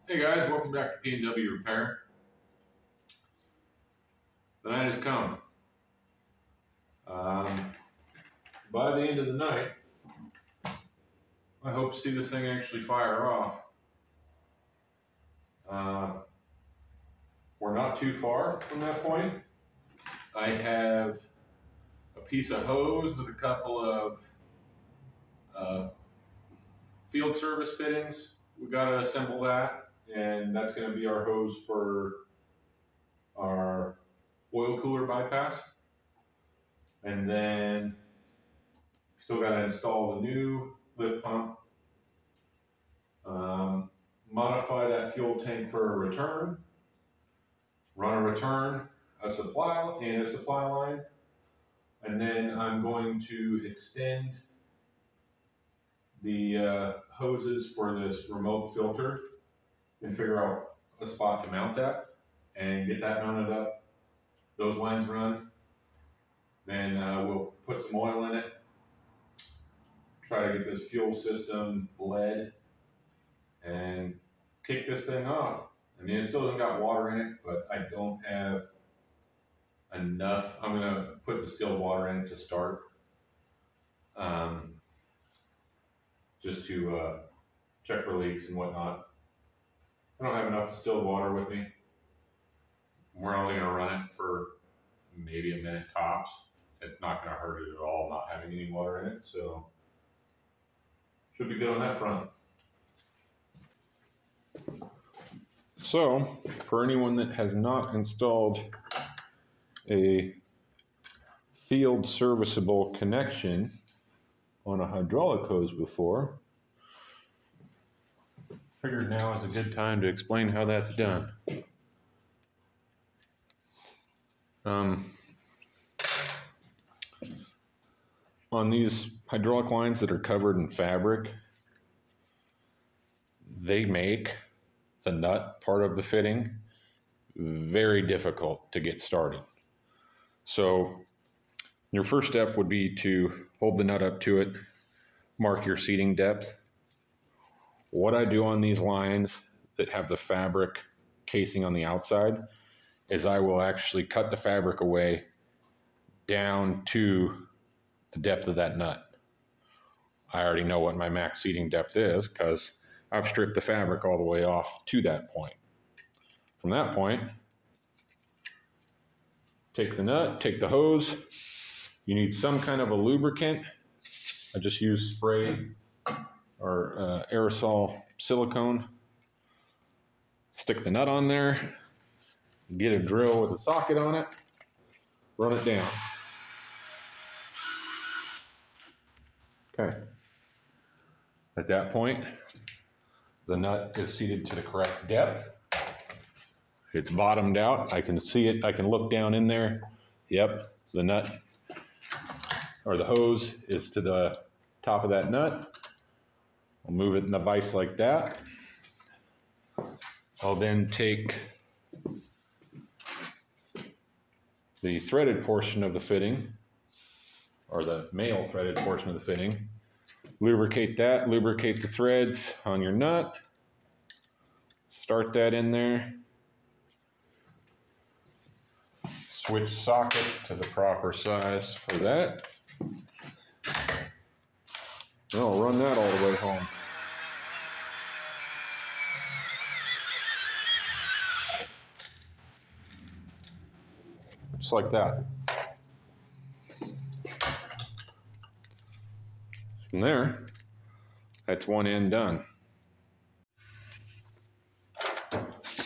Hey guys, welcome back to P&W Repair. The night has come. By the end of the night, I hope to see this thing actually fire off. We're not too far from that point. I have a piece of hose with a couple of field service fittings. We got to assemble that, and that's going to be our hose for our oil cooler bypass. And then still got to install the new lift pump, modify that fuel tank for a return, run a return, a supply line, and then I'm going to extend the hoses for this remote filter and figure out a spot to mount that and get that mounted up. Those lines run. Then we'll put some oil in it, try to get this fuel system bled, and kick this thing off. I mean, it still hasn't got water in it, but I don't have enough. I'm going to put distilled water in it to start, just to check for leaks and whatnot. I don't have enough distilled water with me. We're only going to run it for maybe a minute tops. It's not going to hurt it at all not having any water in it, so should be good on that front. So, for anyone that has not installed a field serviceable connection on a hydraulic hose before, figured now is a good time to explain how that's done. On these hydraulic lines that are covered in fabric, they make the nut part of the fitting very difficult to get started. So your first step would be to hold the nut up to it, mark your seating depth. What I do on these lines that have the fabric casing on the outside is I will actually cut the fabric away down to the depth of that nut. I already know what my max seating depth is because I've stripped the fabric all the way off to that point. From that point, take the nut, take the hose. You need some kind of a lubricant. I just use spray or aerosol silicone. Stick the nut on there, get a drill with a socket on it, run it down. Okay. At that point, the nut is seated to the correct depth. It's bottomed out. I can see it. I can look down in there. Yep, the nut or the hose is to the top of that nut. I'll move it in the vise like that. I'll then take the threaded portion of the fitting, or the male threaded portion of the fitting, lubricate that, lubricate the threads on your nut, start that in there, switch sockets to the proper size for that. Then I'll run that all the way home. Just like that. From there, that's one end done.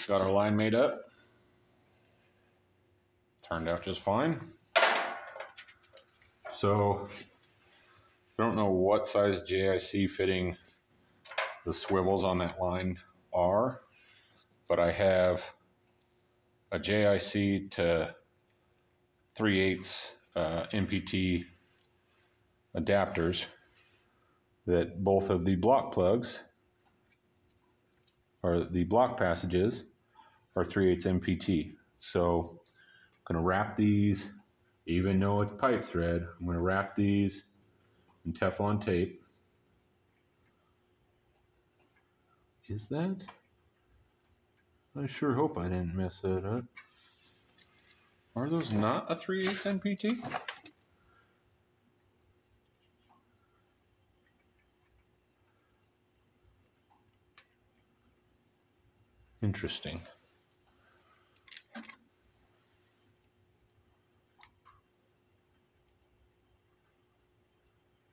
Got our line made up. Turned out just fine. So, I don't know what size JIC fitting the swivels on that line are, but I have a JIC to 3/8 MPT adapters that both of the block plugs, or the block passages, are 3/8 MPT. So I'm going to wrap these, even though it's pipe thread, I'm going to wrap these in Teflon tape. Is that? I sure hope I didn't mess that up. Are those not a 3/8 NPT? Interesting.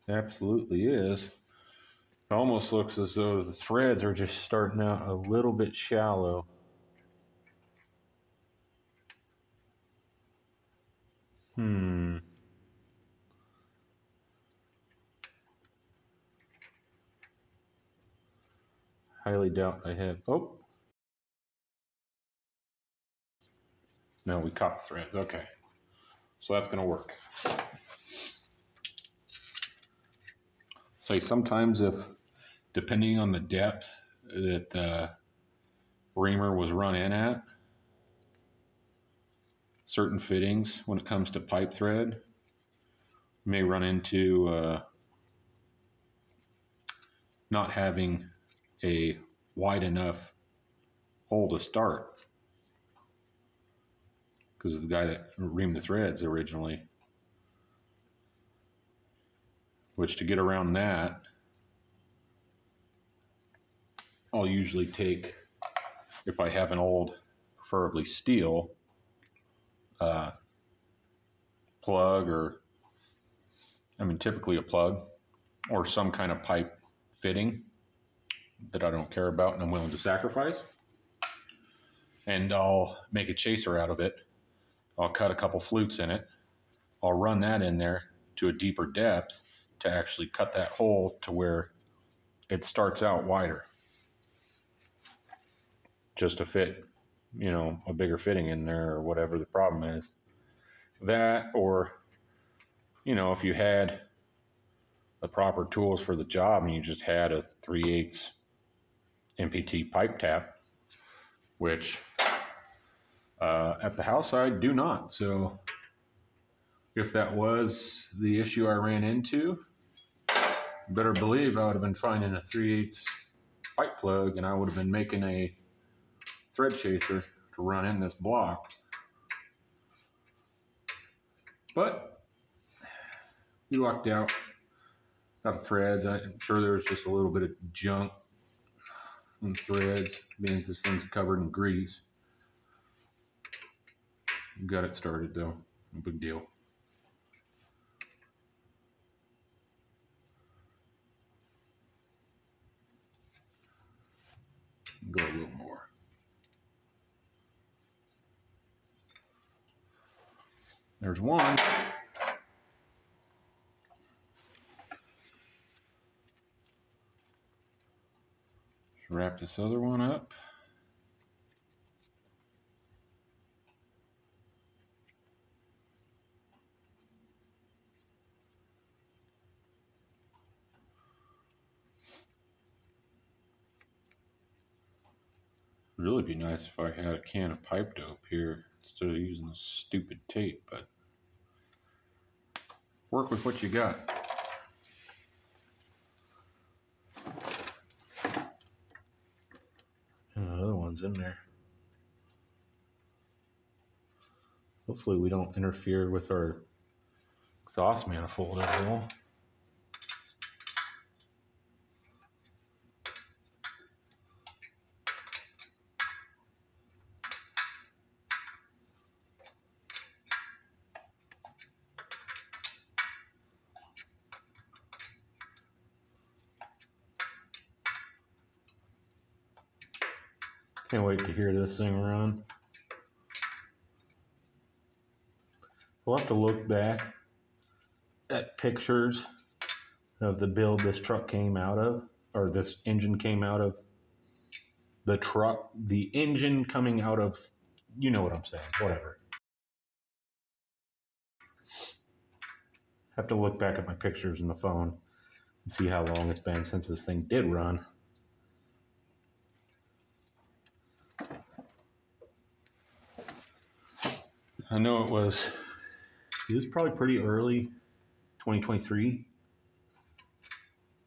Absolutely is. It almost looks as though the threads are just starting out a little bit shallow. Highly doubt I have. Oh, no, we caught the threads. Okay. So that's going to work. Say sometimes if, depending on the depth that the reamer was run in at, certain fittings, when it comes to pipe thread, may run into not having a wide enough hole to start because of the guy that reamed the threads originally. Which, to get around that, I'll usually take, if I have an old, preferably steel, plug, or, I mean, typically a plug, or some kind of pipe fitting that I don't care about and I'm willing to sacrifice. And I'll make a chaser out of it. I'll cut a couple flutes in it. I'll run that in there to a deeper depth to actually cut that hole to where it starts out wider. Just to fit, you know, a bigger fitting in there or whatever the problem is. That, or, you know, if you had the proper tools for the job and you just had a 3/8 NPT pipe tap, which at the house I do not. So if that was the issue I ran into, better believe I would have been finding a 3/8 pipe plug and I would have been making a thread chaser to run in this block. But we lucked out. Got the threads. I'm sure there was just a little bit of junk in threads, being this thing's covered in grease. Got it started though. No big deal. Go a little more. There's one. Let's wrap this other one up. It'd really be nice if I had a can of pipe dope here instead of using this stupid tape, but work with what you got. And another one's in there. Hopefully we don't interfere with our exhaust manifold at all. Can't wait to hear this thing run. We'll have to look back at pictures of the build this truck came out of, or this engine came out of. The truck, the engine coming out of, you know what I'm saying, whatever. Have to look back at my pictures in the phone and see how long it's been since this thing did run. I know it was probably pretty early 2023.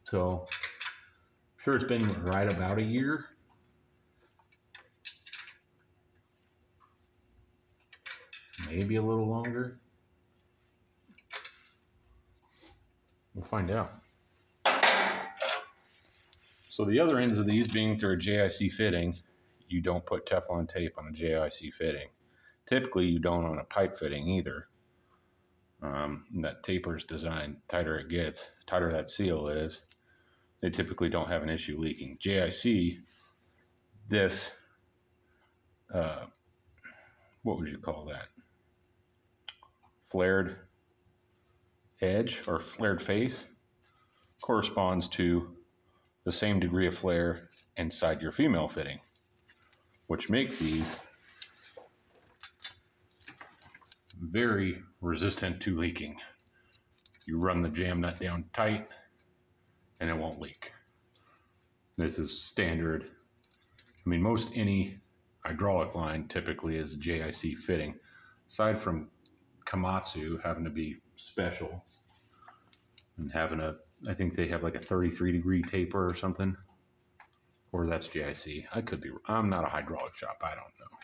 So I'm sure it's been right about a year. maybe a little longer. We'll find out. So the other ends of these, being through a JIC fitting, you don't put Teflon tape on a JIC fitting. Typically, you don't on a pipe fitting either. That taper is designed, tighter it gets, tighter that seal is, they typically don't have an issue leaking. JIC, this, what would you call that? Flared edge or flared face corresponds to the same degree of flare inside your female fitting, which makes these very resistant to leaking. You run the jam nut down tight and it won't leak. This is standard. I mean, most any hydraulic line typically is a JIC fitting, aside from Komatsu having to be special and having a, I think they have like a 33-degree taper or something, or that's JIC. I could be, I'm not a hydraulic shop, I don't know.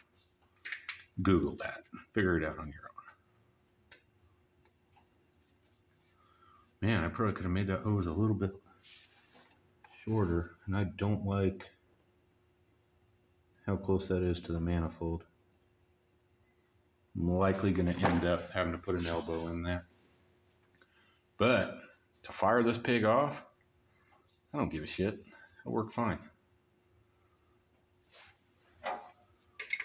Google that, figure it out on your own. Man, I probably could have made that hose a little bit shorter, and I don't like how close that is to the manifold. I'm likely going to end up having to put an elbow in there. But to fire this pig off, I don't give a shit. It'll work fine.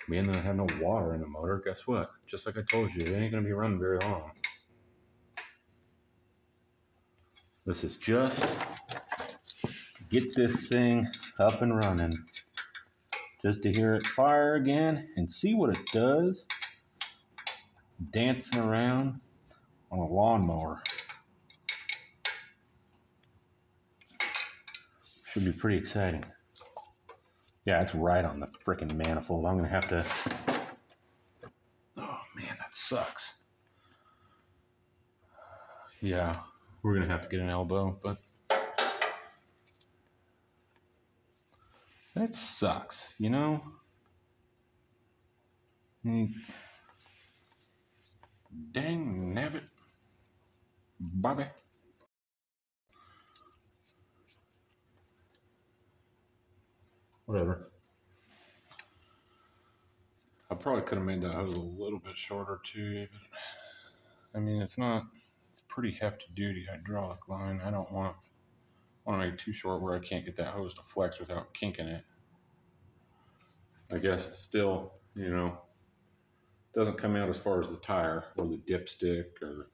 Being that I have no water in the motor, guess what? Just like I told you, it ain't going to be running very long. This is just to get this thing up and running. Just to hear it fire again and see what it does dancing around on a lawnmower. Should be pretty exciting. Yeah, it's right on the frickin' manifold. I'm gonna have to, oh man, that sucks. Yeah, we're gonna have to get an elbow, but that sucks, you know? Dang nabbit, Bobby. Whatever. I probably could have made that hose a little bit shorter too, but I mean, it's pretty hefty duty hydraulic line. I don't want to make it too short where I can't get that hose to flex without kinking it. I guess it still, you know, doesn't come out as far as the tire or the dipstick, or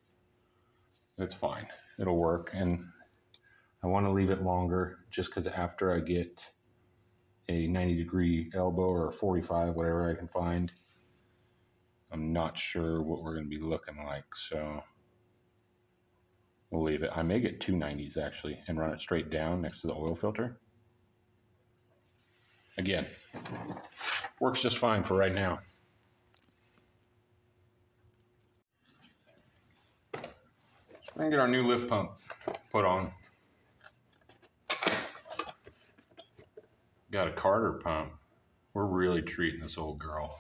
it's fine. It'll work. And I want to leave it longer just because after I get a 90-degree elbow or a 45, whatever I can find, I'm not sure what we're going to be looking like. So we'll leave it. I may get 2 90s actually and run it straight down next to the oil filter. Again, works just fine for right now. We're gonna get our new lift pump put on. Got a Carter pump. We're really treating this old girl.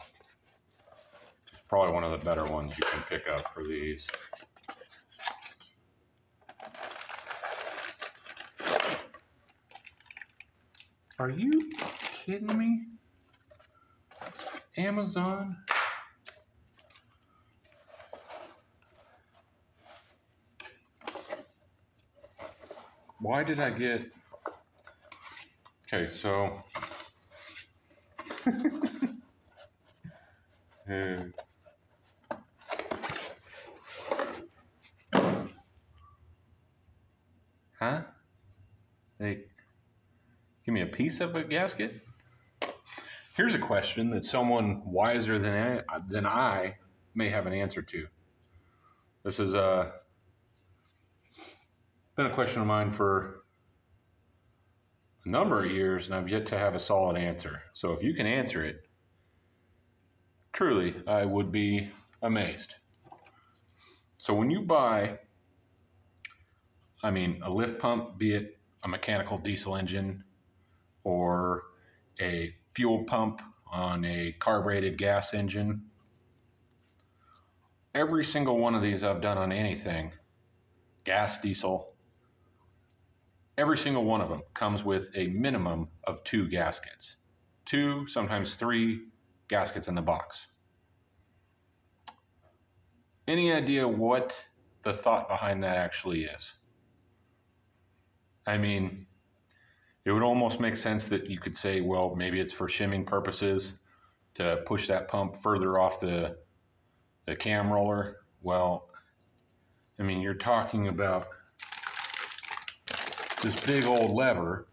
It's probably one of the better ones you can pick up for these. Are you kidding me? Amazon? Why did I get... Okay, so... Huh? They give me a piece of a gasket? Here's a question that someone wiser than I may have an answer to. This has been a question of mine for a number of years, and I've yet to have a solid answer. So if you can answer it, truly, I would be amazed. So when you buy, I mean, a lift pump, be it a mechanical diesel engine or a fuel pump on a carbureted gas engine, Every single one of these I've done on anything, gas, diesel, every single one of them comes with a minimum of 2 gaskets. 2, sometimes 3 gaskets in the box. Any idea what the thought behind that actually is? I mean, it would almost make sense that you could say, well, maybe it's for shimming purposes to push that pump further off the cam roller. Well, I mean, you're talking about this big old lever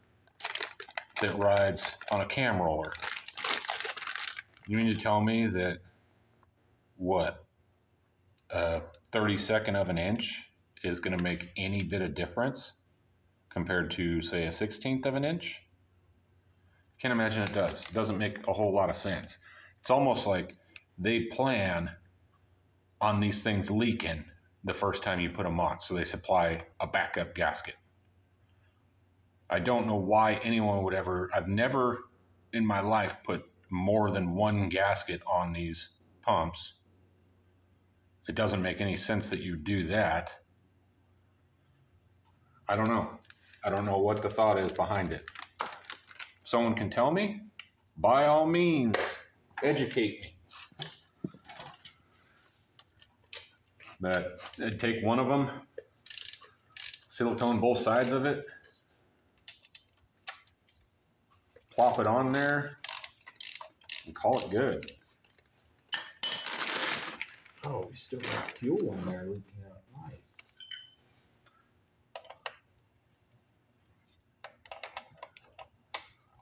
that rides on a cam roller. You mean to tell me that, what, a 32nd of an inch is going to make any bit of difference compared to, say, a 16th of an inch? Can't imagine it does. It doesn't make a whole lot of sense. It's almost like they plan on these things leaking the first time you put them on, so they supply a backup gasket. I don't know why anyone would ever, I've never in my life put more than 1 gasket on these pumps. It doesn't make any sense that you do that. I don't know. I don't know what the thought is behind it. If someone can tell me, by all means, educate me. But I'd take one of them, silicone both sides of it, plop it on there, and call it good. Oh, we still got fuel in there leaking out. Nice.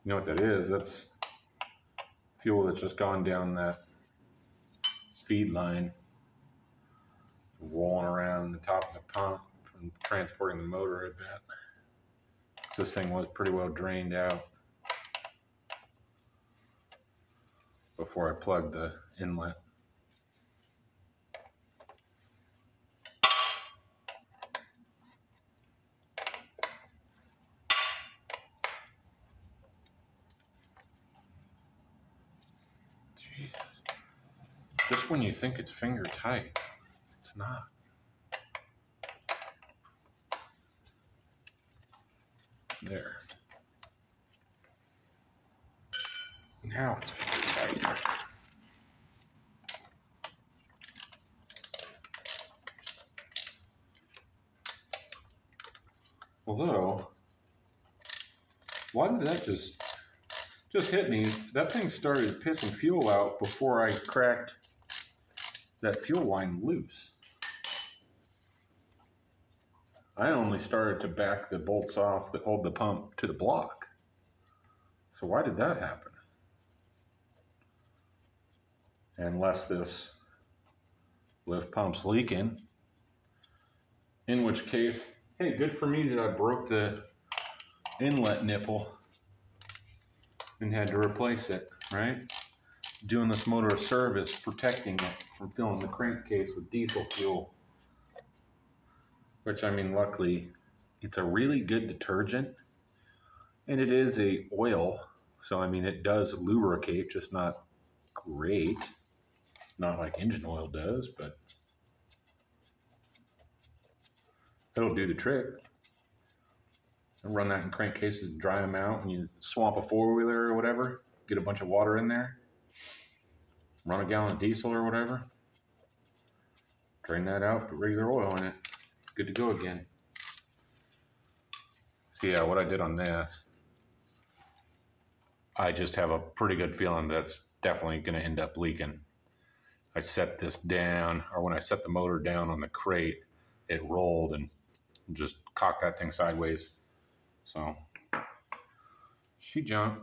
You know what that is? That's fuel that's just gone down that feed line, rolling around the top of the pump and transporting the motor, I bet. This thing was pretty well drained out before I plugged the inlet. Jesus. Just when you think it's finger tight, it's not. There. Now it's finger tight. Although, why did that just hit me? That thing started pissing fuel out before I cracked that fuel line loose. I only started to back the bolts off that hold the pump to the block. So why did that happen? Unless this lift pump's leaking, in which case, hey, good for me that I broke the inlet nipple and had to replace it, right? Doing this motor a service, protecting it from filling the crankcase with diesel fuel. Which, I mean, luckily, it's a really good detergent, and it is a oil, so I mean, it does lubricate, just not great. Not like engine oil does, but it'll do the trick. I run that in crankcases, dry them out, and you swamp a four-wheeler or whatever, get a bunch of water in there, run a gallon of diesel or whatever, drain that out, put regular oil in it, good to go again. So yeah, what I did on this, I just have a pretty good feeling that's definitely going to end up leaking. I set this down, or when I set the motor down on the crate, it rolled and just cocked that thing sideways. So, she jumped.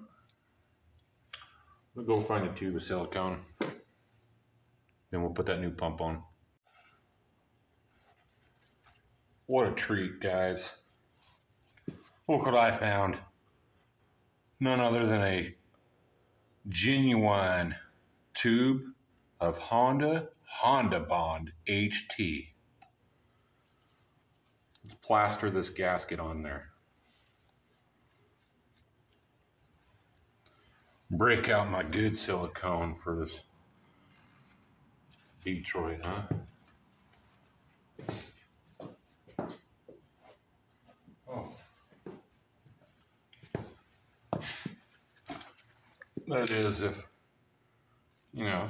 We'll go find a tube of silicone. Then we'll put that new pump on. What a treat, guys. Look what I found. None other than a genuine tube of Honda Bond HT. Let's plaster this gasket on there. Break out my good silicone for this Detroit, huh? Oh. That is if, you know,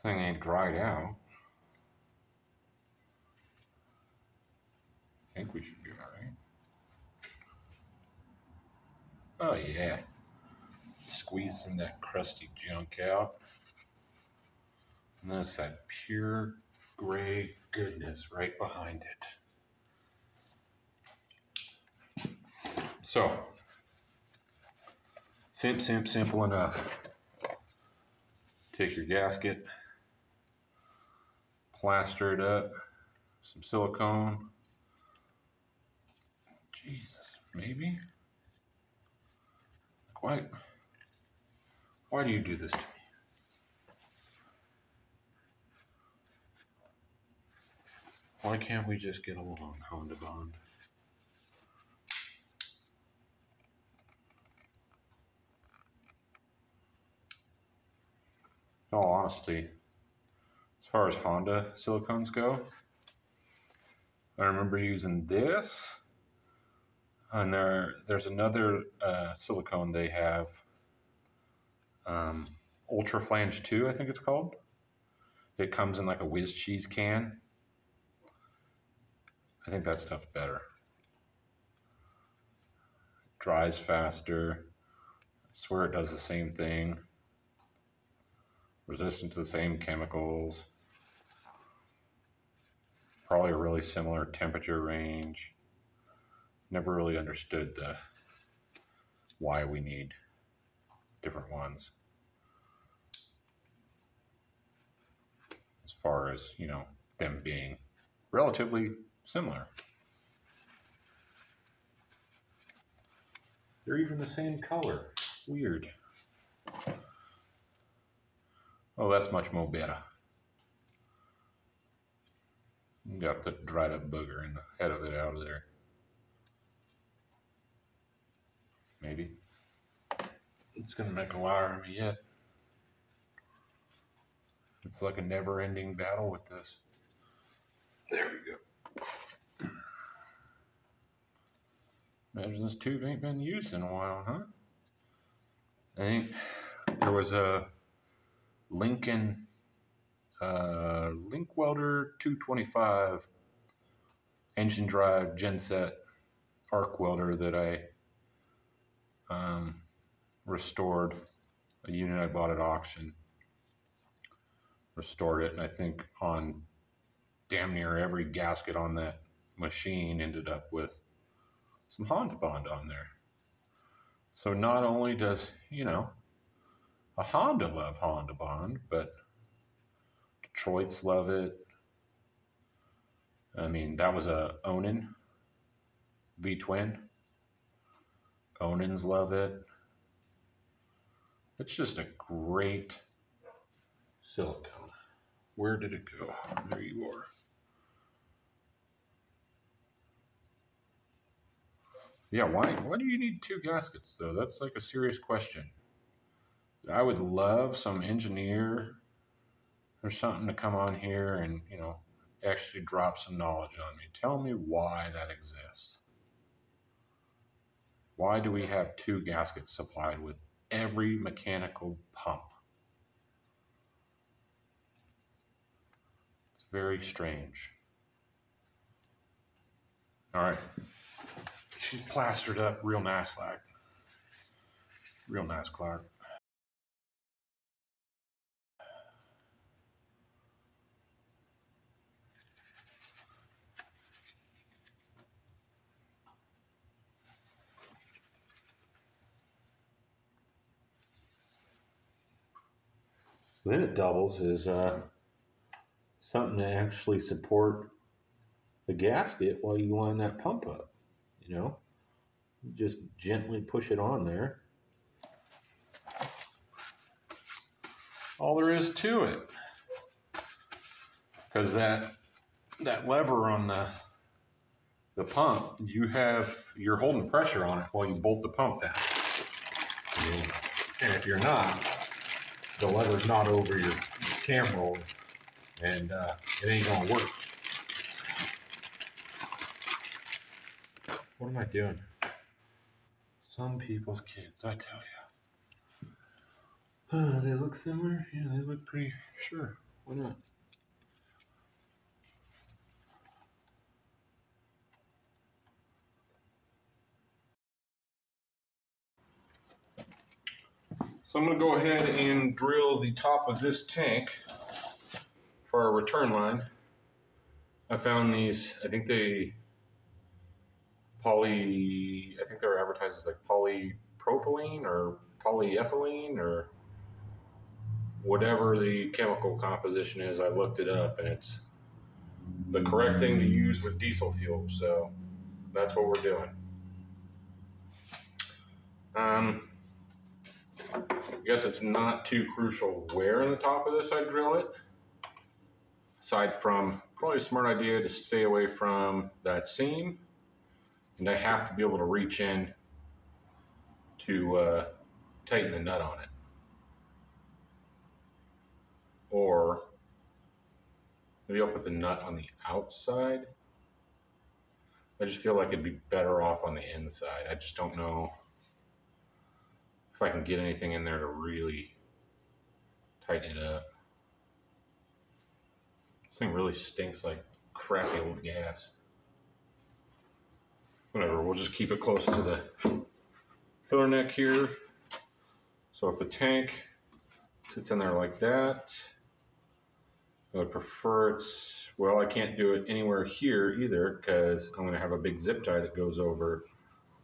thing ain't dried out. I think we should be all right. Oh yeah. Squeeze some of that crusty junk out. And then it's that pure gray goodness right behind it. So, simple enough. Take your gasket, plaster it up, some silicone. Jesus, maybe? Why do you do this to me? Why can't we just get along, Honda Bond? In all honesty, as far as Honda silicones go, I remember using this, and there's another silicone they have, Ultra Flange 2, I think it's called. It comes in like a whiz cheese can. I think that stuff's better. It dries faster. I swear it does the same thing. Resistant to the same chemicals. Probably a really similar temperature range. Never really understood why we need different ones. As far as, you know, them being relatively similar. They're even the same color. Weird. Oh, that's much more better. Got the dried up booger in the head of it out of there. Maybe. It's gonna make a liar of me yet. It's like a never-ending battle with this. There we go. Imagine this tube ain't been used in a while, huh? I think there was a Lincoln Link Welder 225 engine drive genset arc welder that I restored. A unit I bought at auction. Restored it, and I think on damn near every gasket on that machine ended up with some Honda Bond on there. So not only does, you know, a Honda love Honda Bond, but Detroit's love it. I mean, that was a Onan V-twin. Onans love it. It's just a great silicone. Where did it go? There you are. Yeah, why do you need two gaskets though? That's like a serious question. I would love some engineer or something to come on here and, you know, actually drop some knowledge on me. Tell me why that exists. Why do we have two gaskets supplied with every mechanical pump? It's very strange. All right. She's plastered up real nice like. Real nice, Clark. Then it doubles as something to actually support the gasket while you line that pump up. You know, you just gently push it on there. All there is to it, because that lever on the pump, you're holding pressure on it while you bolt the pump down. And if you're not, the lever's not over your cam roll. and it ain't gonna work. What am I doing? Some people's kids, I tell you. They look similar? Yeah, they look pretty, sure. Why not? So I'm going to go ahead and drill the top of this tank for our return line. I found these, I think they're advertised as like polypropylene or polyethylene or whatever the chemical composition is. I looked it up and it's the correct thing to use with diesel fuel. So that's what we're doing. I guess it's not too crucial where in the top of this I drill it. Aside from probably a smart idea to stay away from that seam. And I have to be able to reach in to tighten the nut on it. Or maybe I'll put the nut on the outside. I just feel like it'd be better off on the inside. I just don't know if I can get anything in there to really tighten it up. This thing really stinks like crappy old gas. Whatever, we'll just keep it close to the filler neck here. So if the tank sits in there like that, I would prefer it's, well, I can't do it anywhere here either because I'm going to have a big zip tie that goes over.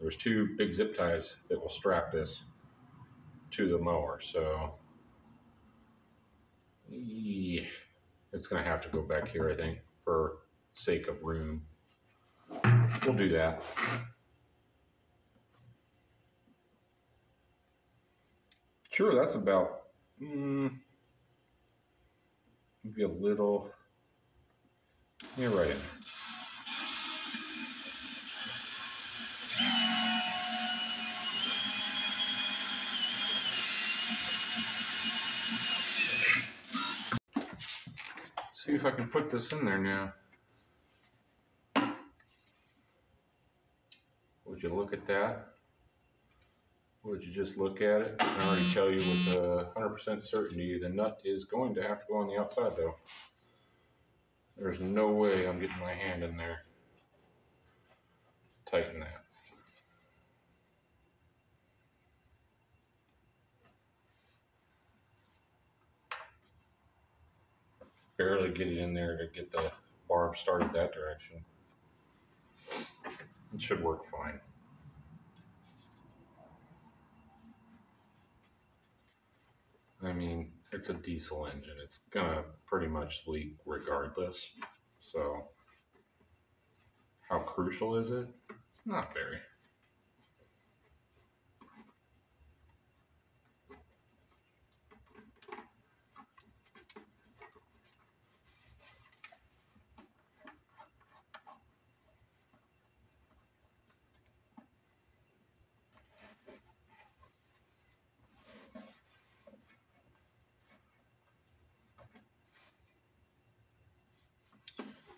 There's two big zip ties that will strap this to the mower. So yeah, it's going to have to go back here, I think, for sake of room. We'll do that. Sure, that's about maybe a little. Yeah, right in. See if I can put this in there now. Would you look at that? Would you just look at it? I already tell you with 100% certainty the nut is going to have to go on the outside though. There's no way I'm getting my hand in there. Tighten that. Barely get it in there to get the barb started that direction. It should work fine. I mean, it's a diesel engine. It's gonna pretty much leak regardless. So, how crucial is it? Not very.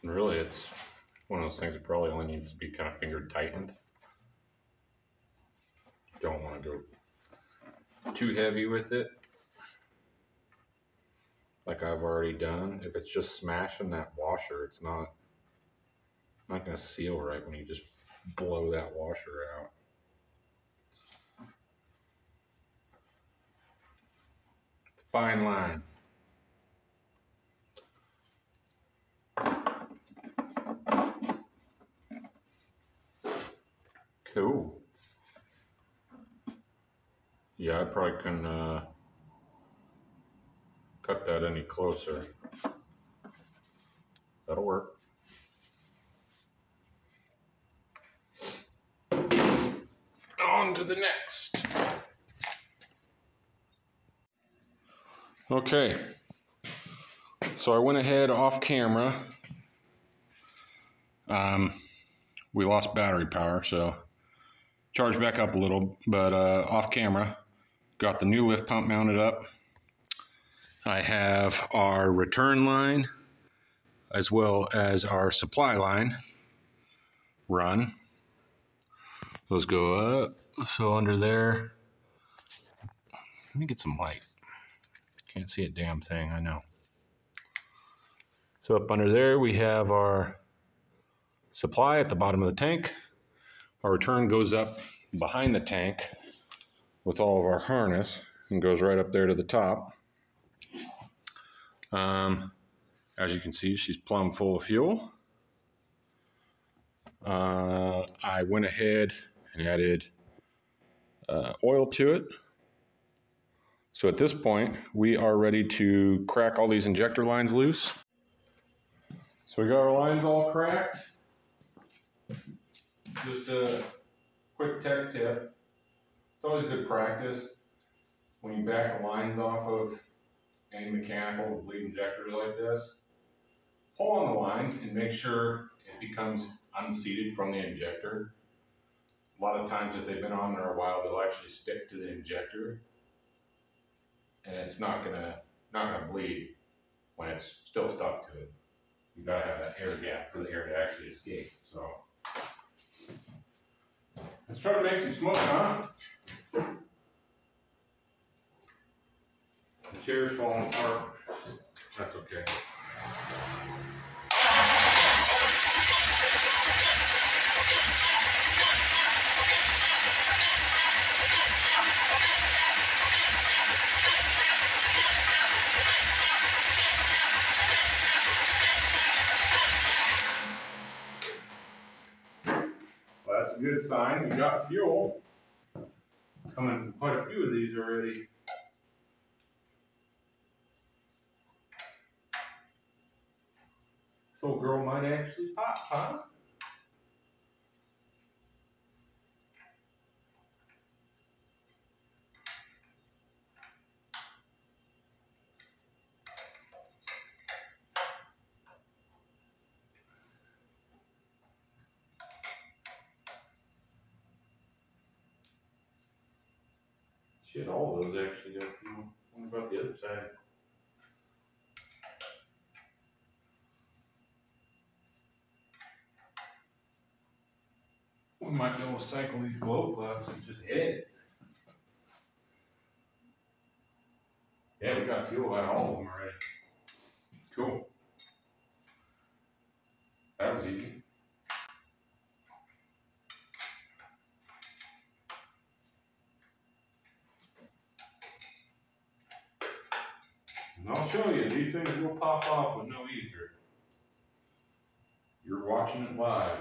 And really, it's one of those things that probably only needs to be kind of finger tightened. Don't want to go too heavy with it, like I've already done. If it's just smashing that washer, it's not going to seal right when you just blow that washer out. Fine line. Cool. Yeah, I probably couldn't cut that any closer. That'll work. On to the next. Okay. So I went ahead off camera. We lost battery power, so charged back up a little, but off camera. Got the new lift pump mounted up. I have our return line as well as our supply line run. Those go up. So under there, let me get some light. Can't see a damn thing, I know. So up under there, we have our supply at the bottom of the tank. Our return goes up behind the tank with all of our harness and goes right up there to the top. As you can see, she's plumb full of fuel. I went ahead and added oil to it. So at this point, we are ready to crack all these injector lines loose. So we got our lines all cracked. Just a quick tech tip. It's always good practice when you back the lines off of any mechanical bleed injectors like this. Pull on the line and make sure it becomes unseated from the injector. A lot of times if they've been on there a while, they'll actually stick to the injector and it's not gonna bleed when it's still stuck to it. You gotta have that air gap for the air to actually escape. So let's try to make some smoke, huh? The chair's falling apart. That's okay. Well, that's a good sign. We got fuel coming from quite a few of these already. This old girl might actually pop, huh? Shit, all of those actually got fuel. What about the other side? We might be able to cycle these glow plugs and just hit it. Yeah, we got fuel out of all of them already. Cool. That was easy. And I'll show you, these things will pop off with no ether. You're watching it live.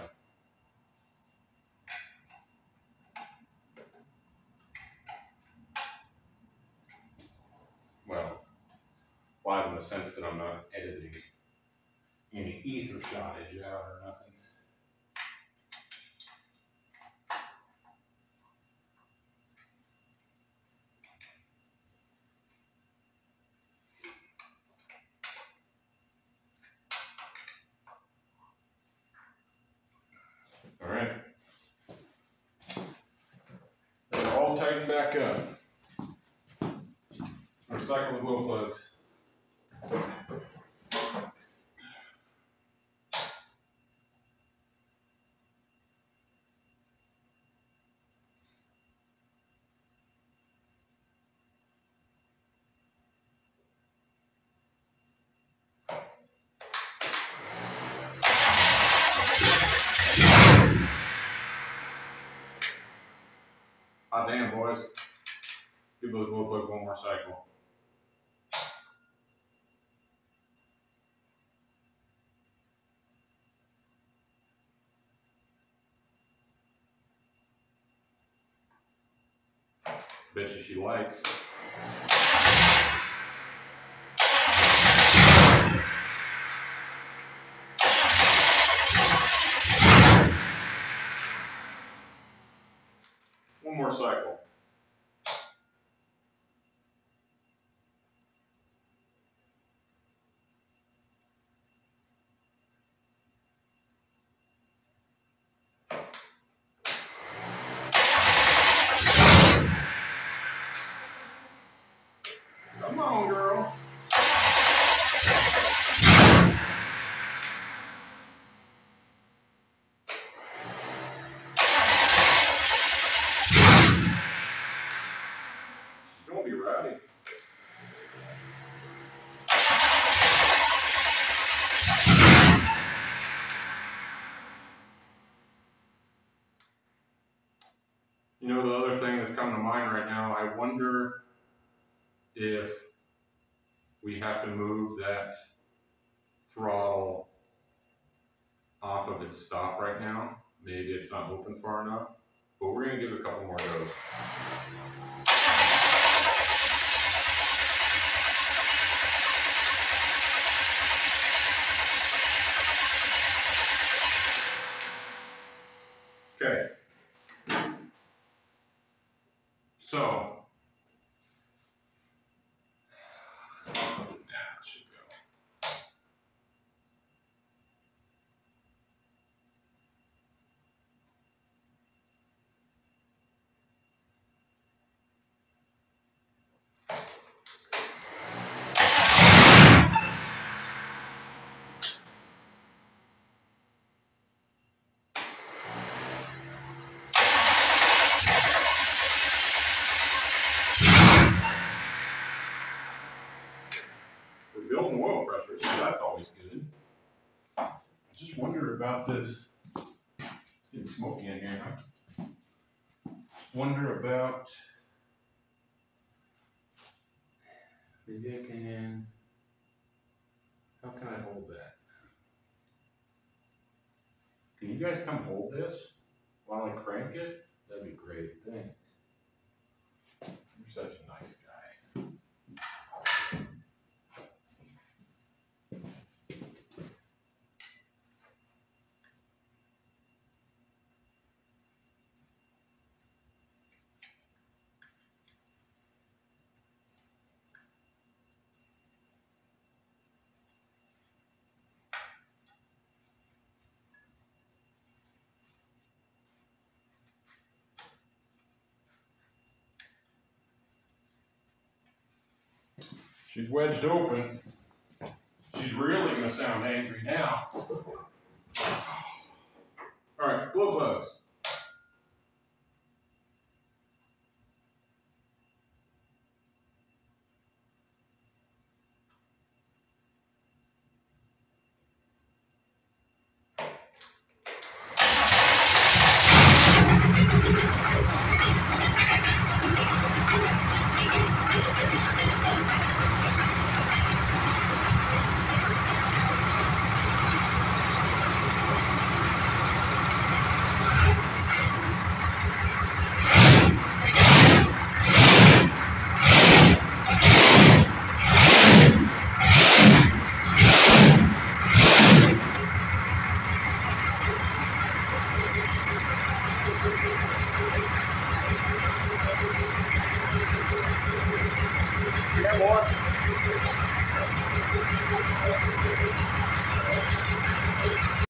Well, live in the sense that I'm not editing any ether shottage out or nothing. All right. They're all tightened back up. Recycle the glow plugs. Hot damn, boys. Give those glow plugs one more cycle. Bet you she likes. One more cycle. Come on, girl. thing that's coming to mind right now, I wonder if we have to move that throttle off of its stop right now. Maybe it's not open far enough, but we're gonna give it a couple more goes. Okay. So, that should go. We're building oil pressure, so that's always good. I just wonder about this. It's getting smoky in here, huh? Wonder about, maybe I can, how can I hold that? Can you guys come hold this while I crank it? That'd be great, thanks. You're such a nice guy. She's wedged open. She's really gonna sound angry now.